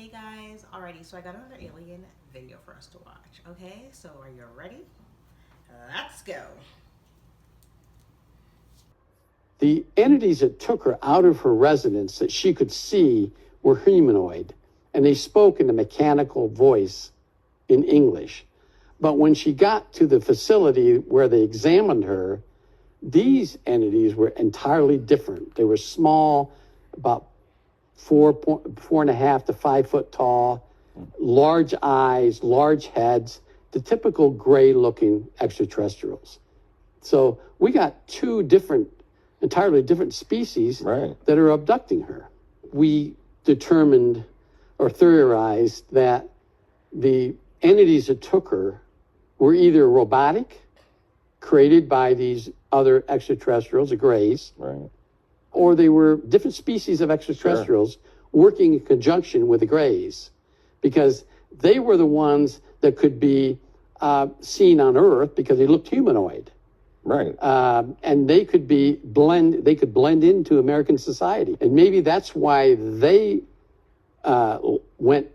Hey guys, alrighty, so I got another alien video for us to watch. Okay, so are you ready? Let's go. The entities that took her out of her residence that she could see were humanoid, and they spoke in a mechanical voice in English. But when she got to the facility where they examined her, these entities were entirely different. They were small, about 4.5 to 5 foot tall, large eyes, large heads, the typical gray looking extraterrestrials. So we got two entirely different species Right. that are abducting her. We determined or theorized that the entities that took her were either robotic, created by these other extraterrestrials, the grays, Right. or they were different species of extraterrestrials working in conjunction with the grays, because they were the ones that could be seen on Earth because they looked humanoid. Right. And they could blend into American society. And maybe that's why they went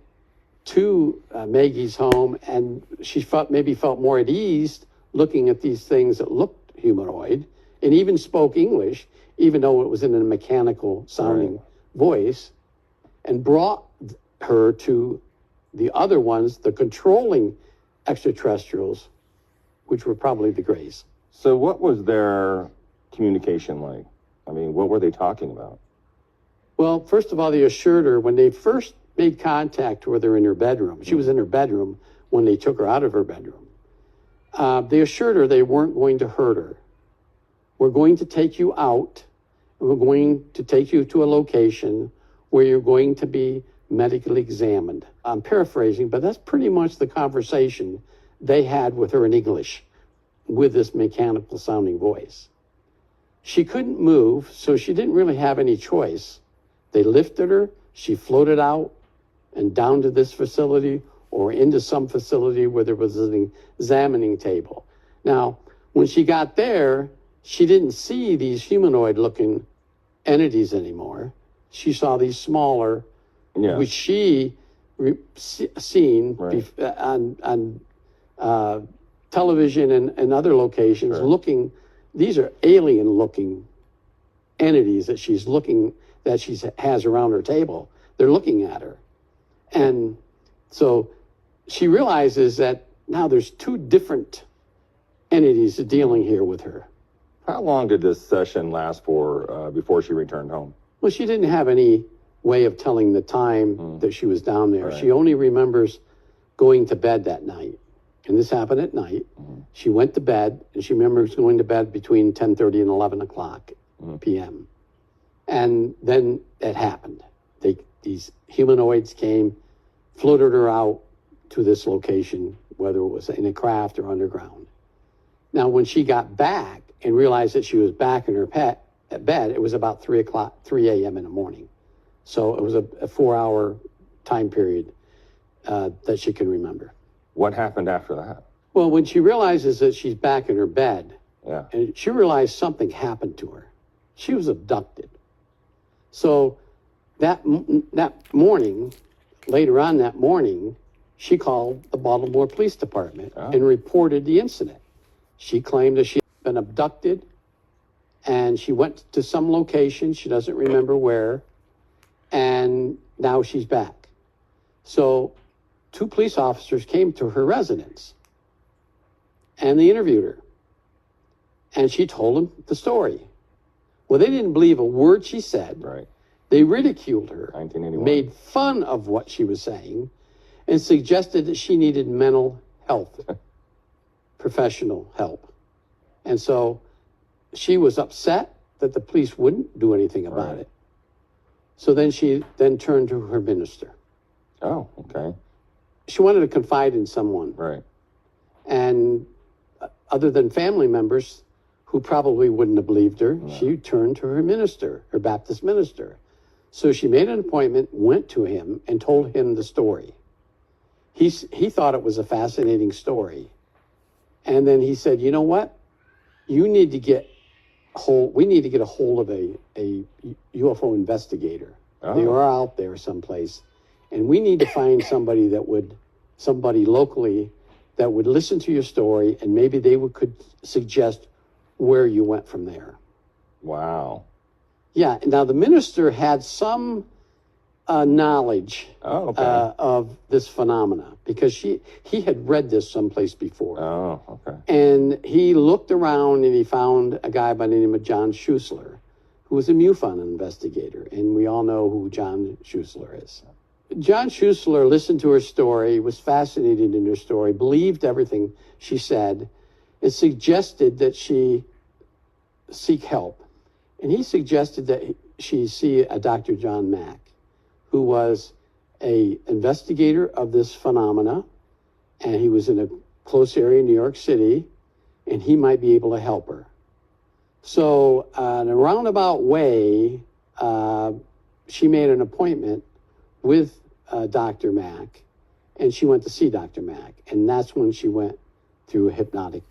to Maggie's home, and she felt more at ease looking at these things that looked humanoid and even spoke English, even though it was in a mechanical sounding voice, and brought her to the other ones, the controlling extraterrestrials, which were probably the grays. So what was their communication like? I mean, what were they talking about? Well, first of all, they assured her when they first made contact with her in her bedroom. She was in her bedroom when they took her out of her bedroom. They assured her they weren't going to hurt her. We're going to take you out, and we're going to take you to a location where you're going to be medically examined. I'm paraphrasing, but that's pretty much the conversation they had with her in English with this mechanical sounding voice. She couldn't move, so she didn't really have any choice. They lifted her, she floated out and down to this facility or into some facility where there was an examining table. Now, when she got there, she didn't see these humanoid looking entities anymore. She saw these smaller, which she seen on television and other locations, looking. These are alien looking entities that she has around her table. They're looking at her. And so she realizes that now there's two different entities dealing here with her. How long did this session last for before she returned home? Well, she didn't have any way of telling the time that she was down there. She only remembers going to bed that night. And this happened at night. She went to bed, and she remembers going to bed between 10:30 and 11 o'clock p.m. And then it happened. These humanoids came, floated her out to this location, whether it was in a craft or underground. Now, when she got back and realized that she was back in her bed, it was about 3 a.m. in the morning. So it was a 4-hour time period that she can remember. What happened after that? Well, when she realizes that she's back in her bed, and she realized something happened to her. She was abducted. So that morning, later on that morning, she called the Baltimore Police Department and reported the incident. She claimed that she had been abducted, and she went to some location, she doesn't remember where, and now she's back. So 2 police officers came to her residence, and they interviewed her. And she told them the story. Well, they didn't believe a word she said. Right. They ridiculed her, 1981. made fun of what she was saying, and suggested that she needed mental health, professional help. And so she was upset that the police wouldn't do anything about it. So then she turned to her minister. Oh, okay. She wanted to confide in someone. Right. And other than family members who probably wouldn't have believed her, she turned to her minister, her Baptist minister. So she made an appointment, went to him, and told him the story. He thought it was a fascinating story. And then he said, you know what? We need to get a hold of a UFO investigator. They are out there someplace. And we need to find somebody locally that would listen to your story, and maybe they could suggest where you went from there. Wow. Yeah. Now the minister had some knowledge of this phenomena because he had read this someplace before. Oh, okay. And he looked around and he found a guy by the name of John Schuessler, who was a MUFON investigator, and we all know who John Schuessler is. John Schuessler listened to her story, was fascinated in her story, believed everything she said, and suggested that she seek help. And he suggested that she see a Dr. John Mack, who was an investigator of this phenomena, and he was in a close area in New York City, and he might be able to help her. So in a roundabout way, she made an appointment with Dr. Mack, and she went to see Dr. Mack, and that's when she went through a hypnotic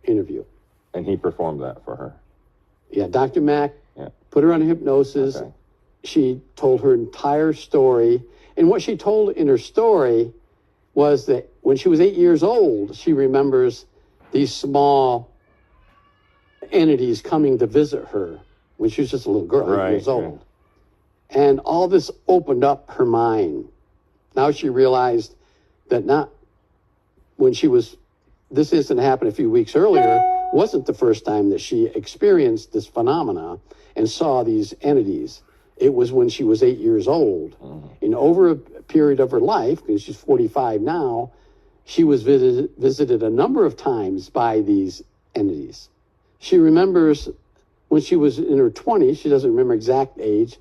interview. And he performed that for her? Yeah, Dr. Mack put her on hypnosis. Okay. She told her entire story, and what she told in her story was that when she was 8 years old, she remembers these small entities coming to visit her when she was just a little girl, 8 years old. And all this opened up her mind. Now she realized that this incident happened a few weeks earlier, wasn't the first time that she experienced this phenomena and saw these entities. It was when she was 8 years old. And over a period of her life, because she's 45 now, she was visited a number of times by these entities. She remembers when she was in her 20s, she doesn't remember exact age,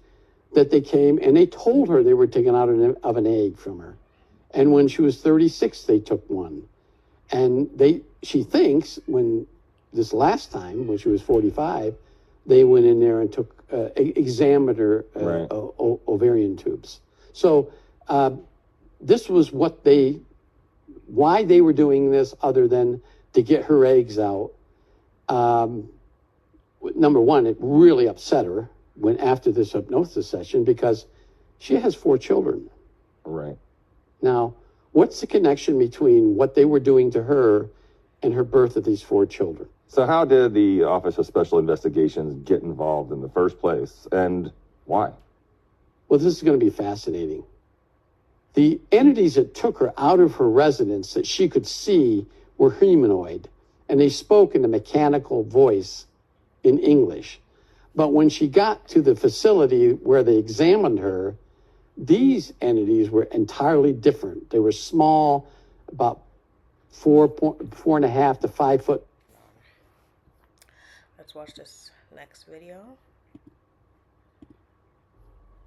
that they came and they told her they were taking out of an egg from her. And when she was 36, they took one. And she thinks this last time, when she was 45, they went in there and examined her ovarian tubes. So this was why they were doing this, other than to get her eggs out. Number one, it really upset her after this hypnosis session, because she has 4 children. Right. Now, what's the connection between what they were doing to her and her birth of these 4 children? So how did the Office of Special Investigations get involved in the first place, and why? Well, this is going to be fascinating. The entities that took her out of her residence that she could see were humanoid, and they spoke in a mechanical voice in English. But when she got to the facility where they examined her, these entities were entirely different. They were small, about 4.5 to 5 foot. Let's watch this next video.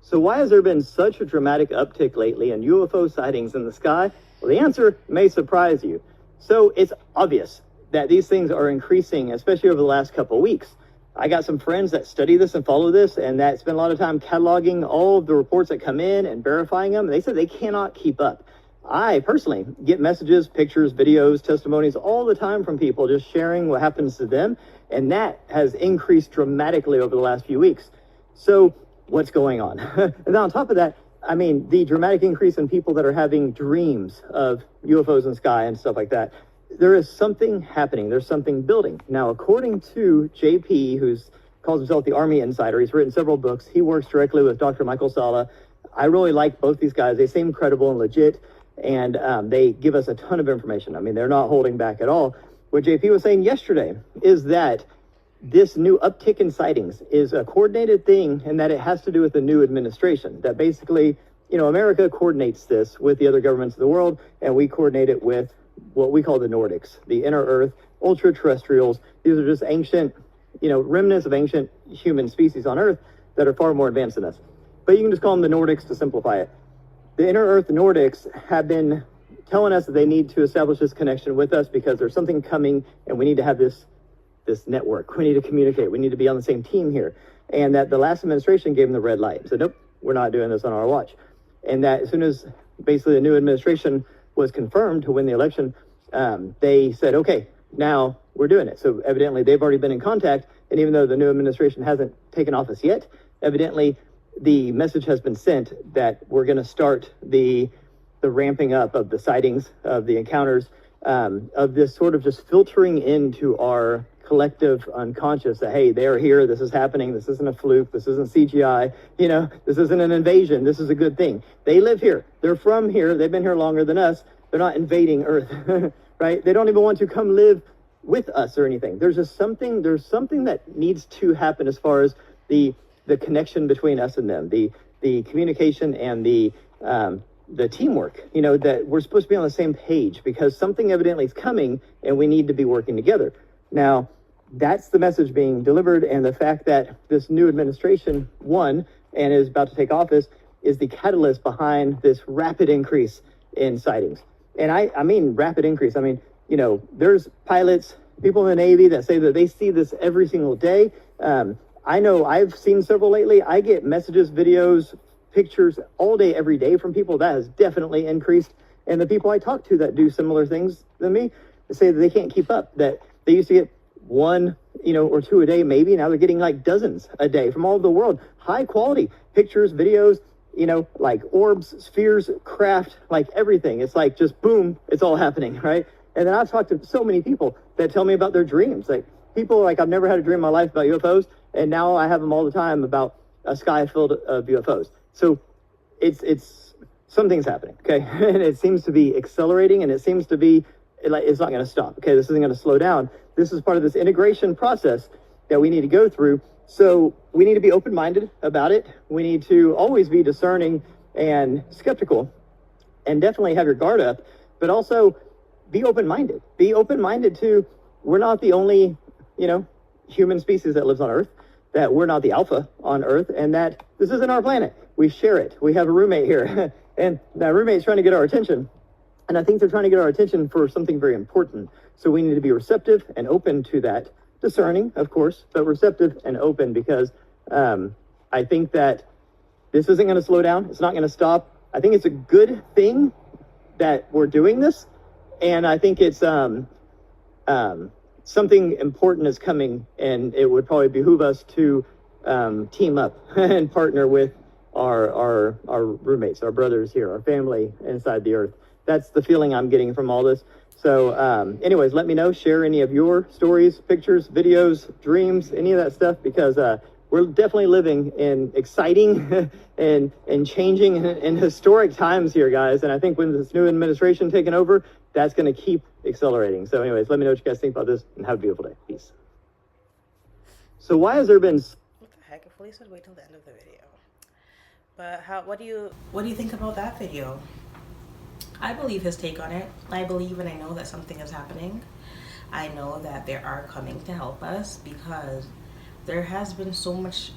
So why has there been such a dramatic uptick lately in UFO sightings in the sky? Well, the answer may surprise you. So it's obvious that these things are increasing, especially over the last couple of weeks. I got some friends that study this and follow this, and that spend a lot of time cataloging all of the reports that come in and verifying them. They said they cannot keep up. I personally get messages, pictures, videos, testimonies all the time from people just sharing what happens to them, and that has increased dramatically over the last few weeks. So what's going on? And then on top of that, I mean, the dramatic increase in people that are having dreams of UFOs in the sky and stuff like that. There is something happening. There's something building. Now, according to JP, who calls himself the Army Insider, he's written several books. He works directly with Dr. Michael Salla. I really like both these guys. They seem credible and legit, and they give us a ton of information. I mean, they're not holding back at all. What JP was saying yesterday is that this new uptick in sightings is a coordinated thing, and that it has to do with the new administration. That basically, America coordinates this with the other governments of the world, and we coordinate it with what we call the Nordics, the inner Earth, ultra-terrestrials. These are just ancient, remnants of ancient human species on Earth that are far more advanced than us. But you can just call them the Nordics to simplify it. The inner Earth Nordics have been telling us that they need to establish this connection with us because there's something coming, and we need to have this network. We need to communicate. We need to be on the same team here. And that the last administration gave them the red light. Said, nope, we're not doing this on our watch. And that as soon as basically the new administration was confirmed to win the election, they said, okay, now we're doing it. So evidently they've already been in contact, and even though the new administration hasn't taken office yet, evidently the message has been sent that we're going to start the ramping up of the sightings, of the encounters, of this sort of just filtering into our collective unconscious that, hey, they're here, this is happening, this isn't a fluke, this isn't CGI, you know, this isn't an invasion, this is a good thing. They live here, they're from here, they've been here longer than us, they're not invading Earth, right? They don't even want to come live with us or anything. There's something that needs to happen as far as the connection between us and them, the communication and the teamwork, you know, that we're supposed to be on the same page because something evidently is coming and we need to be working together. Now, that's the message being delivered, and the fact that this new administration won and is about to take office is the catalyst behind this rapid increase in sightings. And I mean rapid increase. I mean, you know, there's pilots, people in the Navy that say that they see this every single day. I know I've seen several lately. I get messages, videos, pictures all day, every day from people. That has definitely increased. And the people I talk to that do similar things than me say that they can't keep up, that they used to get one, you know, or two a day, maybe. Now they're getting like dozens a day from all over the world. High quality pictures, videos, you know, like orbs, spheres, craft, like everything. It's like just boom, it's all happening, right? And then I've talked to so many people that tell me about their dreams. Like people like, I've never had a dream in my life about UFOs, and now I have them all the time about a sky filled of UFOs. So it's something's happening, okay? And it seems to be accelerating, and it seems to be it's not going to stop. Okay, this isn't going to slow down. This is part of this integration process that we need to go through. So we need to be open-minded about it. We need to always be discerning and skeptical, and definitely have your guard up, but also be open-minded. Be open-minded to, we're not the only, you know, human species that lives on Earth, that we're not the alpha on Earth, and that this isn't our planet. We share it. We have a roommate here, and that roommate's trying to get our attention. And I think they're trying to get our attention for something very important. So we need to be receptive and open to that. Discerning, of course, but receptive and open, because I think that this isn't going to slow down. It's not going to stop. I think it's a good thing that we're doing this. And I think it's something important is coming, and it would probably behoove us to team up and partner with our roommates, our brothers here, our family inside the Earth. That's the feeling I'm getting from all this. So anyways, let me know, share any of your stories, pictures, videos, dreams, any of that stuff, because we're definitely living in exciting and changing and historic times here, guys. And I think when this new administration taking over, that's going to keep accelerating. So anyways, let me know what you guys think about this, and have a beautiful day. Peace. So why has there been... What the heck? If Willie said wait till the end of the video. But what do you think about that video? I believe his take on it. I believe and I know that something is happening. I know that they are coming to help us, because there has been so much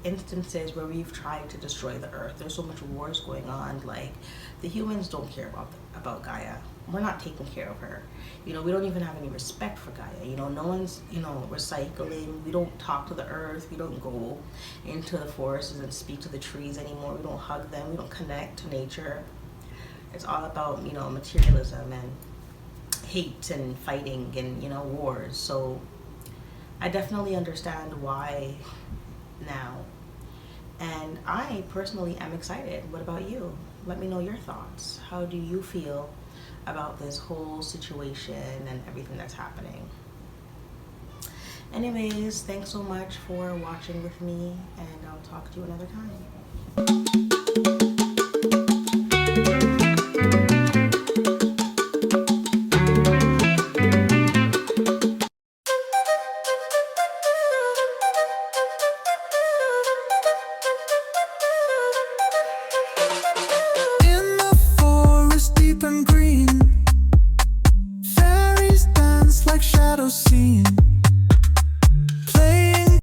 instances where we've tried to destroy the Earth. There's so much wars going on. Like, the humans don't care about Gaia. We're not taking care of her. You know, we don't even have any respect for Gaia. You know, no one's, you know, recycling. We don't talk to the Earth. We don't go into the forests and speak to the trees anymore. We don't hug them. We don't connect to nature. It's all about, you know, materialism and hate and fighting and, you know, wars. So I definitely understand why now. And I personally am excited. What about you? Let me know your thoughts. How do you feel about this whole situation and everything that's happening? Anyways, thanks so much for watching with me, and I'll talk to you another time.